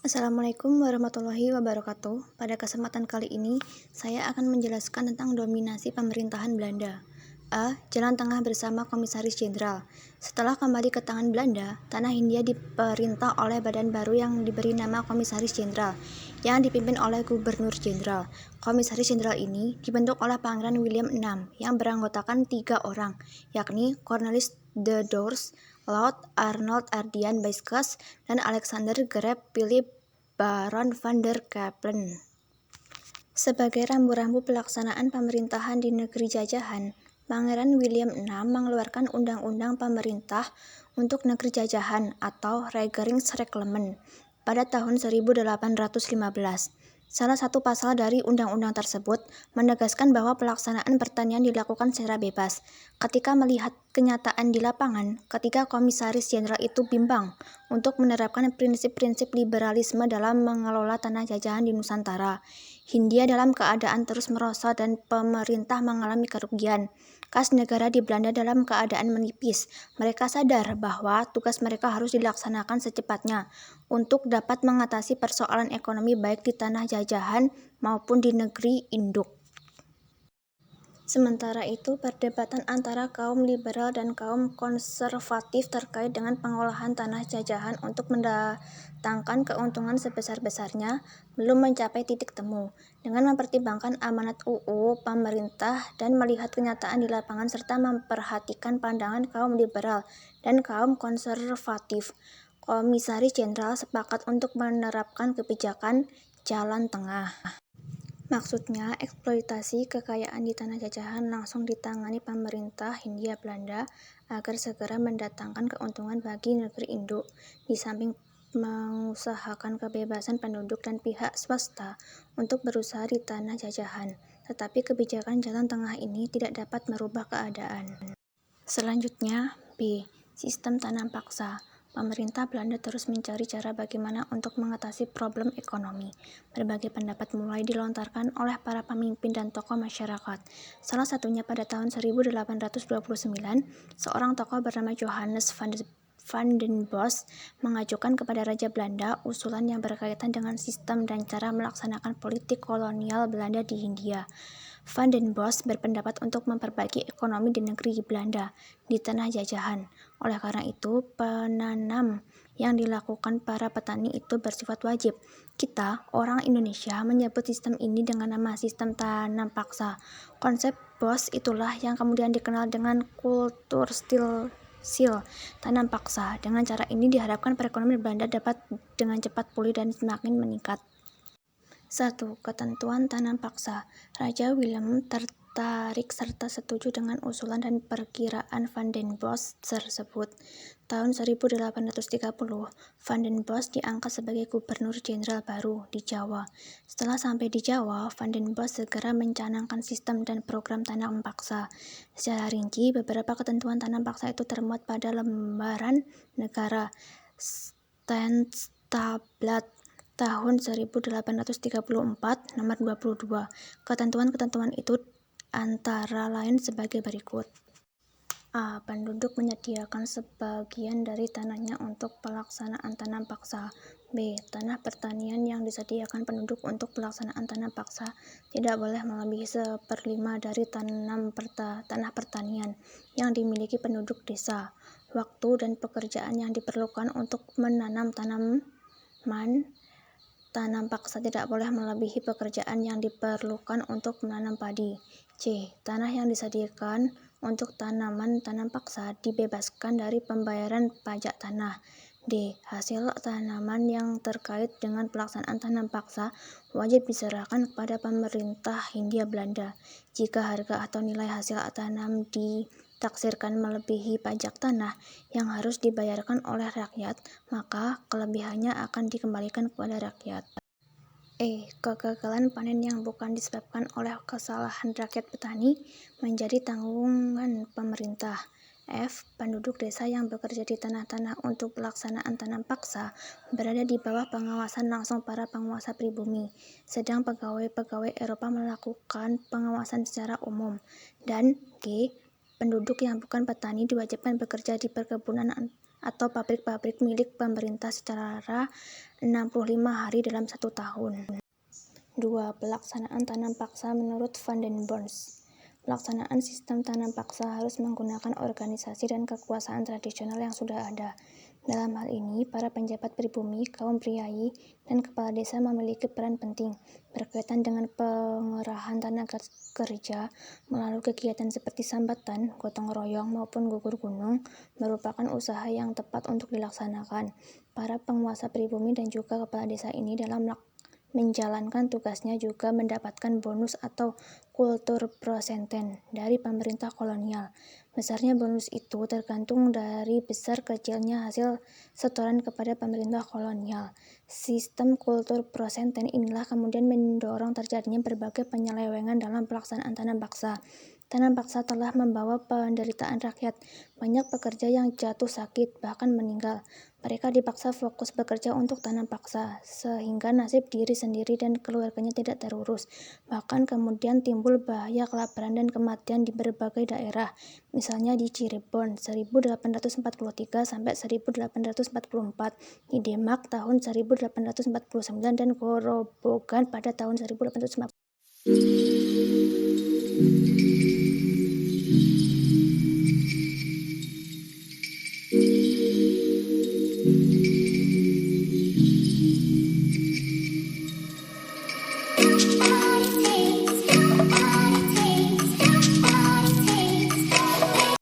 Assalamualaikum warahmatullahi wabarakatuh. Pada kesempatan kali ini, saya akan menjelaskan tentang dominasi pemerintahan Belanda. Jalan Tengah bersama Komisaris Jenderal. Setelah kembali ke tangan Belanda, tanah Hindia diperintah oleh badan baru yang diberi nama Komisaris Jenderal, yang dipimpin oleh Gubernur Jenderal. Komisaris Jenderal ini dibentuk oleh Pangeran William VI, yang beranggotakan 3 orang, yakni Cornelis de Doors, Lord Arnold Ardian Baesges, dan Alexander Graf Philipp Baron van der Capellen. Sebagai rambu-rambu pelaksanaan pemerintahan di negeri jajahan, Pangeran William VI mengeluarkan Undang-Undang Pemerintah untuk Negeri Jajahan atau Regeringsreglement pada tahun 1815. Salah satu pasal dari undang-undang tersebut menegaskan bahwa pelaksanaan pertanian dilakukan secara bebas. Ketika melihat kenyataan di lapangan, ketiga komisaris jenderal itu bimbang untuk menerapkan prinsip-prinsip liberalisme dalam mengelola tanah jajahan di Nusantara. Hindia dalam keadaan terus merosot dan pemerintah mengalami kerugian. Kas negara di Belanda dalam keadaan menipis. Mereka sadar bahwa tugas mereka harus dilaksanakan secepatnya untuk dapat mengatasi persoalan ekonomi baik di tanah jajahan maupun di negeri induk. Sementara itu, perdebatan antara kaum liberal dan kaum konservatif terkait dengan pengolahan tanah jajahan untuk mendatangkan keuntungan sebesar-besarnya belum mencapai titik temu. Dengan mempertimbangkan amanat UU pemerintah dan melihat kenyataan di lapangan serta memperhatikan pandangan kaum liberal dan kaum konservatif, Komisaris Jenderal sepakat untuk menerapkan kebijakan jalan tengah. Maksudnya, eksploitasi kekayaan di tanah jajahan langsung ditangani pemerintah Hindia Belanda agar segera mendatangkan keuntungan bagi negeri induk, di samping mengusahakan kebebasan penduduk dan pihak swasta untuk berusaha di tanah jajahan. Tetapi kebijakan jalan tengah ini tidak dapat merubah keadaan. Selanjutnya, B. Sistem tanam paksa. Pemerintah Belanda terus mencari cara bagaimana untuk mengatasi problem ekonomi. Berbagai pendapat mulai dilontarkan oleh para pemimpin dan tokoh masyarakat. Salah satunya pada tahun 1829, seorang tokoh bernama Johannes van den Bosch mengajukan kepada Raja Belanda usulan yang berkaitan dengan sistem dan cara melaksanakan politik kolonial Belanda di Hindia. Van den Bosch berpendapat untuk memperbaiki ekonomi di negeri Belanda di tanah jajahan. Oleh karena itu, penanam yang dilakukan para petani itu bersifat wajib. Kita, orang Indonesia, menyebut sistem ini dengan nama sistem tanam paksa. Konsep Bosch itulah yang kemudian dikenal dengan kultur sil tanam paksa. Dengan cara ini diharapkan perekonomian Belanda dapat dengan cepat pulih dan semakin meningkat. 1. Ketentuan tanam paksa. Raja Willem tertarik serta setuju dengan usulan dan perkiraan Van den Bosch tersebut. Tahun 1830, Van den Bosch diangkat sebagai gubernur jenderal baru di Jawa. Setelah sampai di Jawa, Van den Bosch segera mencanangkan sistem dan program tanam paksa. Secara rinci, beberapa ketentuan tanam paksa itu termuat pada lembaran negara Staatsblad tahun 1834 nomor 22. Ketentuan-ketentuan itu antara lain sebagai berikut. A. Penduduk menyediakan sebagian dari tanahnya untuk pelaksanaan tanam paksa. B. Tanah pertanian yang disediakan penduduk untuk pelaksanaan tanam paksa tidak boleh melebihi 1/5 dari tanah pertanian yang dimiliki penduduk desa. Waktu dan pekerjaan yang diperlukan untuk menanam tanaman tanam paksa tidak boleh melebihi pekerjaan yang diperlukan untuk menanam padi. C. Tanah yang disediakan untuk tanaman tanam paksa dibebaskan dari pembayaran pajak tanah. D. Hasil tanaman yang terkait dengan pelaksanaan tanam paksa wajib diserahkan kepada pemerintah Hindia Belanda. Jika harga atau nilai hasil tanam ditaksirkan melebihi pajak tanah yang harus dibayarkan oleh rakyat, maka kelebihannya akan dikembalikan kepada rakyat. E. Kegagalan panen yang bukan disebabkan oleh kesalahan rakyat petani menjadi tanggungan pemerintah. F. Penduduk desa yang bekerja di tanah-tanah untuk pelaksanaan tanam paksa berada di bawah pengawasan langsung para penguasa pribumi, sedang pegawai-pegawai Eropa melakukan pengawasan secara umum. Dan G. Penduduk yang bukan petani diwajibkan bekerja di perkebunan atau pabrik-pabrik milik pemerintah secara 65 hari dalam 1 tahun. 2. Pelaksanaan tanam paksa menurut Van den Bos. Pelaksanaan sistem tanam paksa harus menggunakan organisasi dan kekuasaan tradisional yang sudah ada. Dalam hal ini, para penjabat pribumi, kaum priai, dan kepala desa memiliki peran penting berkaitan dengan pengerahan tenaga kerja melalui kegiatan seperti sambatan, gotong royong, maupun gugur gunung merupakan usaha yang tepat untuk dilaksanakan. Para penguasa pribumi dan juga kepala desa ini dalam menjalankan tugasnya juga mendapatkan bonus atau kultur prosenten dari pemerintah kolonial. Besarnya bonus itu tergantung dari besar kecilnya hasil setoran kepada pemerintah kolonial. Sistem kultur prosenten inilah kemudian mendorong terjadinya berbagai penyelewengan dalam pelaksanaan tanam paksa. Tanam paksa telah membawa penderitaan rakyat. Banyak pekerja yang jatuh sakit, bahkan meninggal. Mereka dipaksa fokus bekerja untuk tanam paksa, sehingga nasib diri sendiri dan keluarganya tidak terurus. Bahkan kemudian timbul bahaya kelaparan dan kematian di berbagai daerah. Misalnya di Cirebon 1843 sampai 1844, di Demak tahun 1849 dan Grobogan pada tahun 1850.